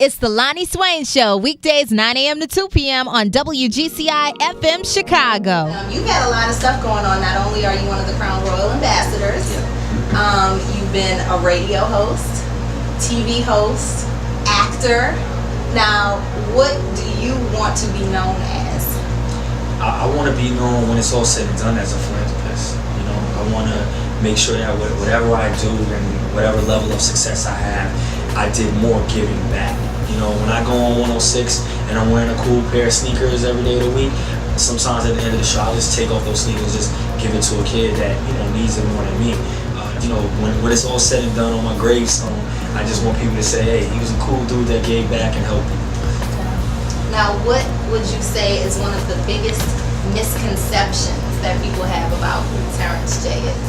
It's the Loni Swain Show, weekdays 9 a.m. to 2 p.m. on WGCI FM Chicago. You've had a lot of stuff going on. Not only are you one of the Crown Royal Ambassadors, you've been a radio host, TV host, actor. Now, what do you want to be known as? I want to be known, when it's all said and done, as a philanthropist. You know, I want to make sure that whatever I do and whatever level of success I have, I did more giving back. You know, when I go on 106 and I'm wearing a cool pair of sneakers every day of the week, sometimes at the end of the show, I'll just take off those sneakers and just give it to a kid that, you know, needs it more than me. You know, when it's all said and done on my gravestone, I just want people to say, hey, he was a cool dude that gave back and helped people. Now, what would you say is one of the biggest misconceptions that people have about who Terrence J is?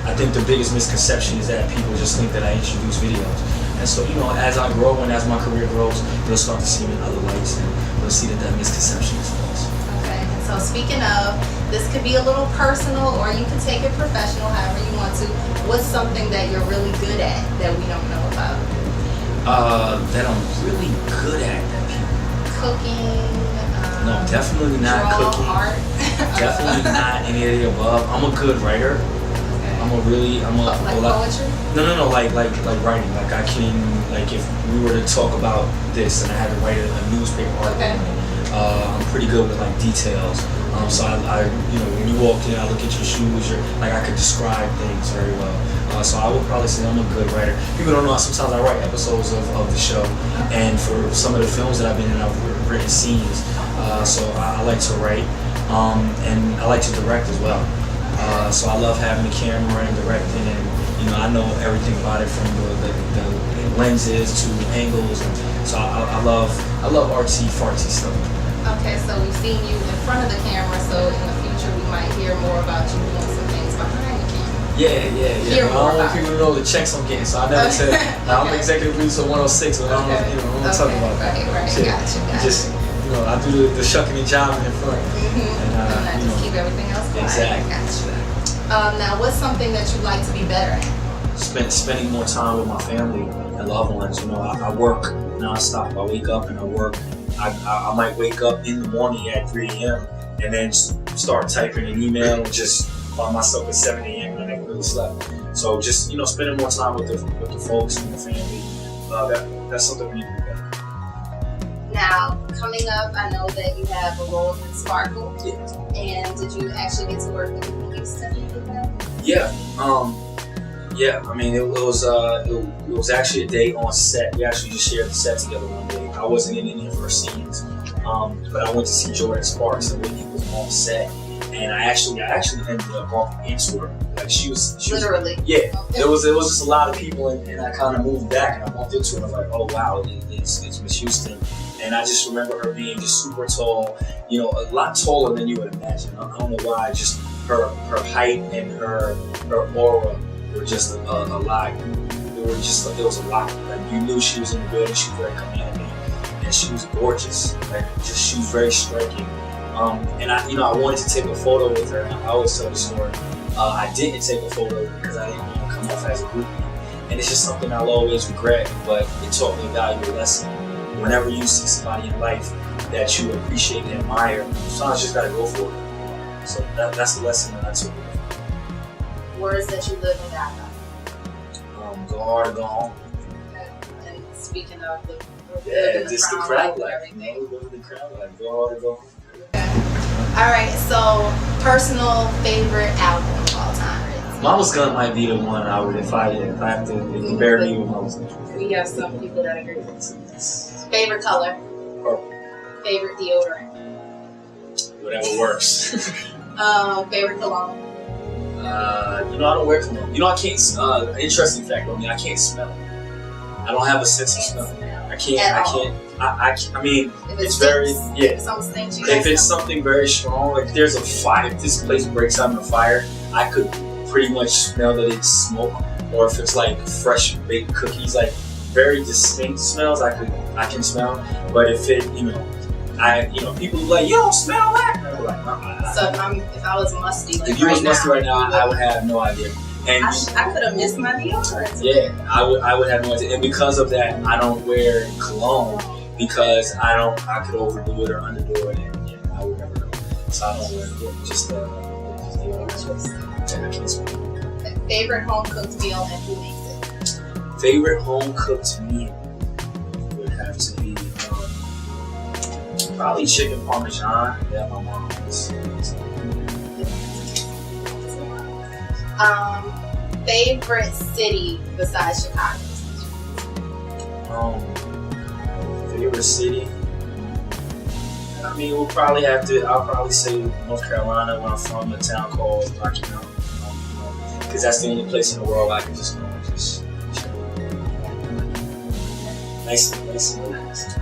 I think the biggest misconception is that people just think that I introduce videos. And so, you know, as I grow and as my career grows, you'll start to see me in other lights and you'll see that misconception is false. Okay, and so speaking of, this could be a little personal or you can take it professional, however you want to. What's something that you're really good at that we don't know about? That I'm really good at that people. Cooking? No, definitely not cooking. Art? Definitely not any of the above. I'm a good writer. Like poetry? No, like writing. Like I can, like if we were to talk about this and I had to write a newspaper article, I'm pretty good with like details. So I, you know, when you walk in, I look at your shoes. Like I could describe things very well. So I would probably say I'm a good writer. People don't know. Sometimes I write episodes of the show, and for some of the films that I've been in, I've written scenes. So I like to write, and I like to direct as well. So I love having the camera and directing, and you know I know everything about it from the lenses to angles, and so I love artsy fartsy stuff. Okay, so we've seen you in front of the camera, so in the future we might hear more about you doing some things behind the camera. Yeah. I don't want people to know the checks I'm getting, so I never said I'm executive producer 106, but I don't want to talk about that. Right, gotcha. Just you know, I do the shucking and jiving in front, and I just keep everything else quiet. Exactly. Gotcha. Now, what's something that you'd like to be better at? Spending more time with my family and loved ones. You know, I work nonstop. I wake up and I work. I might wake up in the morning at 3 a.m. and then start typing an email and just find myself at 7 a.m. and I never really slept. So just, you know, spending more time with the folks and the family. That's something we need to do better. Now, coming up, I know that you have a role in Sparkle. Yeah. And did you actually get to work with Houston with that? Yeah. I mean, it was actually a day on set. We actually just shared the set together one day. I wasn't in any of her scenes, but I went to see Jordan Sparks and Whitney was on set, and I actually ended up bumping into her. Like she was literally. Yeah. It was just a lot of people, and I kind of moved back and I bumped into her. And I was like, oh wow, it's Miss Houston. And I just remember her being just super tall, you know, a lot taller than you would imagine. I don't know why, just her height and her aura were just a lot. It was a lot. Like you knew she was in the building. She was very commanding, and she was gorgeous. Like she was very striking. And I wanted to take a photo with her. And I always tell the story. I didn't take a photo because I didn't want to come off as a groupie, and it's just something I'll always regret. But it taught me a valuable lesson. Whenever you see somebody in life that you appreciate and admire, sometimes you just gotta go for it. So that's the lesson that I took. Words that you live and die by. Go hard or go home. And speaking of the just the crowd life. The crowd life. Go hard or go home. Okay. All right. So, personal favorite album of all time. Mama's Gun might be the one I would if I have to bury me with Mama's Gun. We have some people that agree with us. Favorite color? Purple. Favorite deodorant? Whatever works. Favorite cologne? I don't wear cologne. I can't. Interesting fact about me, I can't smell. I don't have a sense of smell. I can't. I mean, it's very If it's something very strong, like there's a fire. If this place breaks out in a fire, I could pretty much smell that it's smoke. Or if it's like fresh baked cookies, like very distinct smells, I can smell. But if it, people like, you don't smell that. I'm like, so if I was musty, like if you was musty right now, I would have no idea. And I could have missed my deodorant. yeah, I would have no idea. And because of that, I don't wear cologne because I could overdo it or underdo it, and I would never know. So I don't wear just Favorite home cooked meal and who makes it? Favorite home cooked meal would have to be probably chicken parmesan. Yeah, my mom makes. Favorite city besides Chicago? Favorite city? I mean, I'll probably say North Carolina, where I'm from, a town called Rocky Mountain. Because that's the only place in the world I can just go and just chill. Nice and relaxed.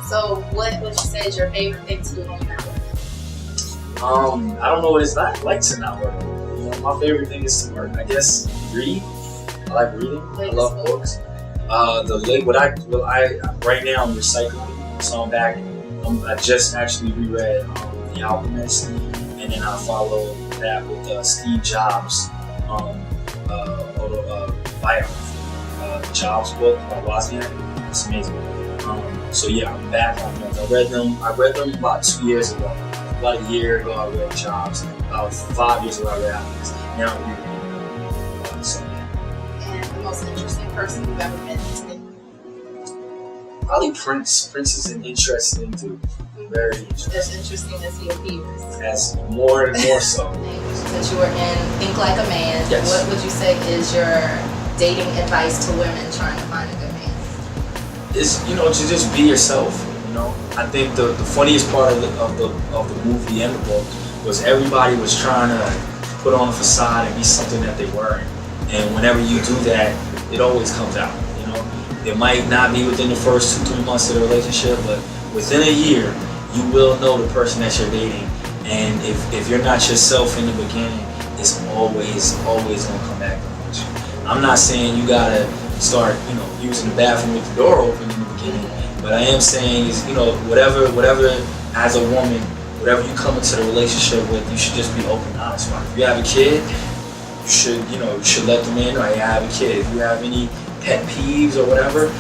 So, what would you say is your favorite thing to do when you're not working? I don't know what it's like to not work. You know, my favorite thing is to work. I guess read. I like reading. I love books. Right now I'm recycling, so I'm back. I just actually reread The Alchemist, and then I follow that with Steve Jobs' biography, the Jobs book by Wozniak. It's amazing. So yeah, I'm back on those. I read them about 2 years ago. About a year ago, I read Jobs. About 5 years ago, I read Alchemist. Now I'm reading them. So yeah. And the most interesting person you've ever met today? Probably Prince. Prince is an interesting dude. Very interesting. As interesting as he appears. As more and more so. Since you were in Think Like a Man, yes. What would you say is your dating advice to women trying to find a good man? It's, to just be yourself. I think the funniest part of the movie and the book was everybody was trying to put on a facade and be something that they weren't. And whenever you do that, it always comes out. It might not be within the first 2-3 months of the relationship, but within a year, you will know the person that you're dating. And if you're not yourself in the beginning, it's always gonna come back to haunt you. I'm not saying you gotta start, using the bathroom with the door open in the beginning, but I am saying is, whatever as a woman, whatever you come into the relationship with, you should just be open and honest about it. If you have a kid, you should let them in. I have a kid. If you have any pet peeves or whatever,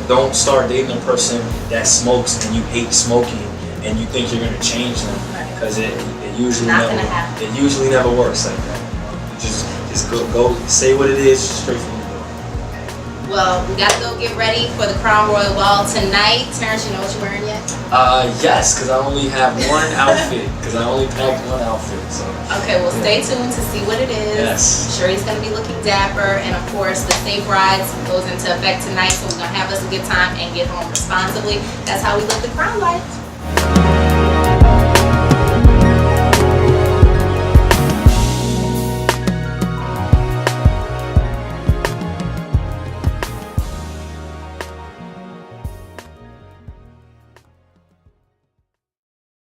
don't start dating a person that smokes and you hate smoking and you think you're gonna change them, because it usually never works like that. Just go say what it is straight from the door. Well, we gotta go get ready for the Crown Royal Ball tonight. Terrence, you know what you're wearing yet? Yes, because I only have one outfit. Because I only packed one outfit. So. Okay, well, stay tuned to see what it is. Yes. I'm sure he's going to be looking dapper. And of course, the Safe Rides goes into effect tonight. So we're going to have us a good time and get home responsibly. That's how we live the Crown life.